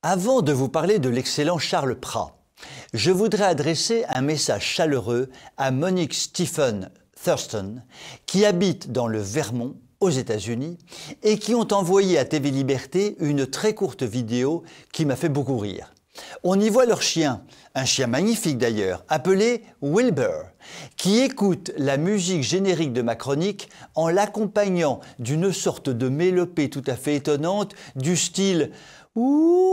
Avant de vous parler de l'excellent Charles Prat, je voudrais adresser un message chaleureux à Monique Stephen Thurston, qui habite dans le Vermont, aux États-Unis, et qui ont envoyé à TV Liberté une très courte vidéo qui m'a fait beaucoup rire. On y voit leur chien, un chien magnifique d'ailleurs, appelé Wilbur, qui écoute la musique générique de ma chronique en l'accompagnant d'une sorte de mélopée tout à fait étonnante du style « Ouh ».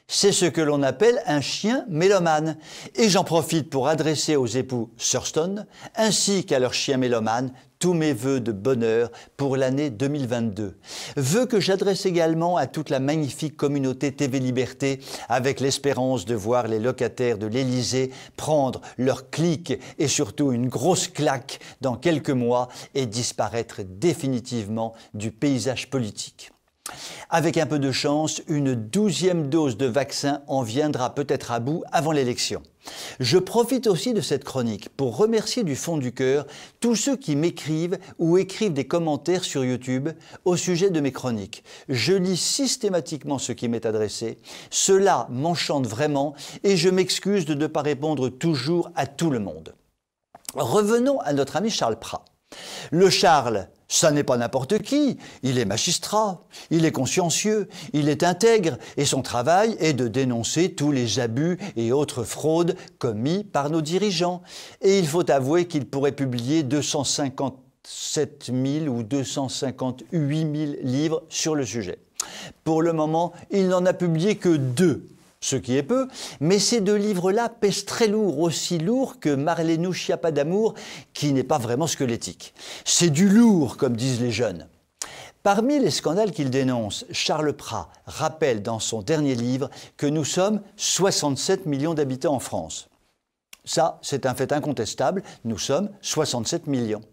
C'est ce que l'on appelle un chien mélomane. Et j'en profite pour adresser aux époux Thurston ainsi qu'à leur chien mélomane tous mes vœux de bonheur pour l'année 2022. Vœux que j'adresse également à toute la magnifique communauté TV Liberté avec l'espérance de voir les locataires de l'Élysée prendre leur clic et surtout une grosse claque dans quelques mois et disparaître définitivement du paysage politique. Avec un peu de chance, une 12e dose de vaccin en viendra peut-être à bout avant l'élection. Je profite aussi de cette chronique pour remercier du fond du cœur tous ceux qui m'écrivent ou écrivent des commentaires sur YouTube au sujet de mes chroniques. Je lis systématiquement ce qui m'est adressé. Cela m'enchante vraiment et je m'excuse de ne pas répondre toujours à tout le monde. Revenons à notre ami Charles Prat. Le Charles, ça n'est pas n'importe qui, il est magistrat, il est consciencieux, il est intègre et son travail est de dénoncer tous les abus et autres fraudes commis par nos dirigeants. Et il faut avouer qu'il pourrait publier 257 000 ou 258 000 livres sur le sujet. Pour le moment, il n'en a publié que 2. Ce qui est peu, mais ces 2 livres-là pèsent très lourd, aussi lourd que Marlène Schiappa d'amour, qui n'est pas vraiment squelettique. C'est du lourd, comme disent les jeunes. Parmi les scandales qu'il dénonce, Charles Prat rappelle dans son dernier livre que nous sommes 67 millions d'habitants en France. Ça, c'est un fait incontestable, nous sommes 67 millions.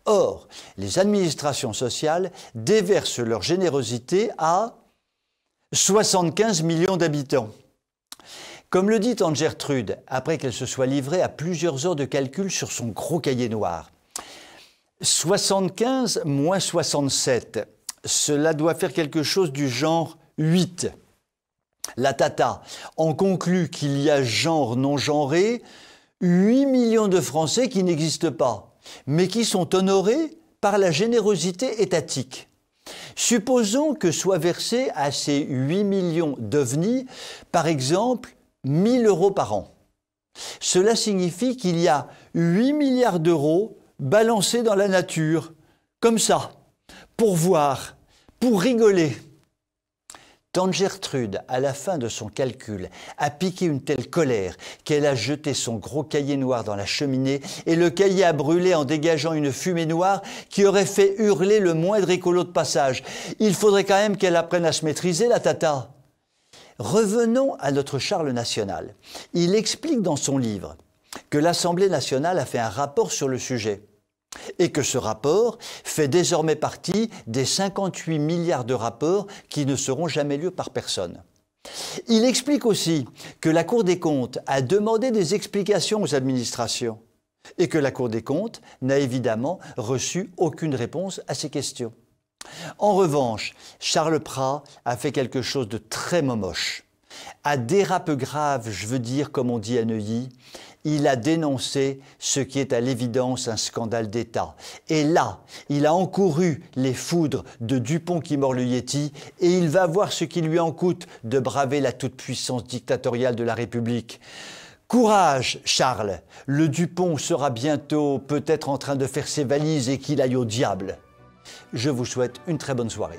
Or, les administrations sociales déversent leur générosité à 75 millions d'habitants. Comme le dit tante Gertrude, après qu'elle se soit livrée à plusieurs heures de calcul sur son gros cahier noir. 75 moins 67, cela doit faire quelque chose du genre 8. La Tata en conclut qu'il y a genre non genré 8 millions de Français qui n'existent pas, mais qui sont honorés par la générosité étatique. Supposons que soit versé à ces 8 millions d'ovnis, par exemple, 1 000 € par an. Cela signifie qu'il y a 8 milliards d'euros balancés dans la nature, comme ça, pour voir, pour rigoler. Tante Gertrude, à la fin de son calcul, a piqué une telle colère qu'elle a jeté son gros cahier noir dans la cheminée et le cahier a brûlé en dégageant une fumée noire qui aurait fait hurler le moindre écolo de passage. Il faudrait quand même qu'elle apprenne à se maîtriser, la Tata. Revenons à notre Charles national. Il explique dans son livre que l'Assemblée nationale a fait un rapport sur le sujet et que ce rapport fait désormais partie des 58 milliards de rapports qui ne seront jamais lus par personne. Il explique aussi que la Cour des comptes a demandé des explications aux administrations et que la Cour des comptes n'a évidemment reçu aucune réponse à ces questions. En revanche, Charles Prat a fait quelque chose de très momoche. À dérape grave, je veux dire comme on dit à Neuilly, il a dénoncé ce qui est à l'évidence un scandale d'État. Et là, il a encouru les foudres de Dupont qui mord le Yéti et il va voir ce qui lui en coûte de braver la toute-puissance dictatoriale de la République. Courage, Charles, le Dupont sera bientôt peut-être en train de faire ses valises et qu'il aille au diable. Je vous souhaite une très bonne soirée.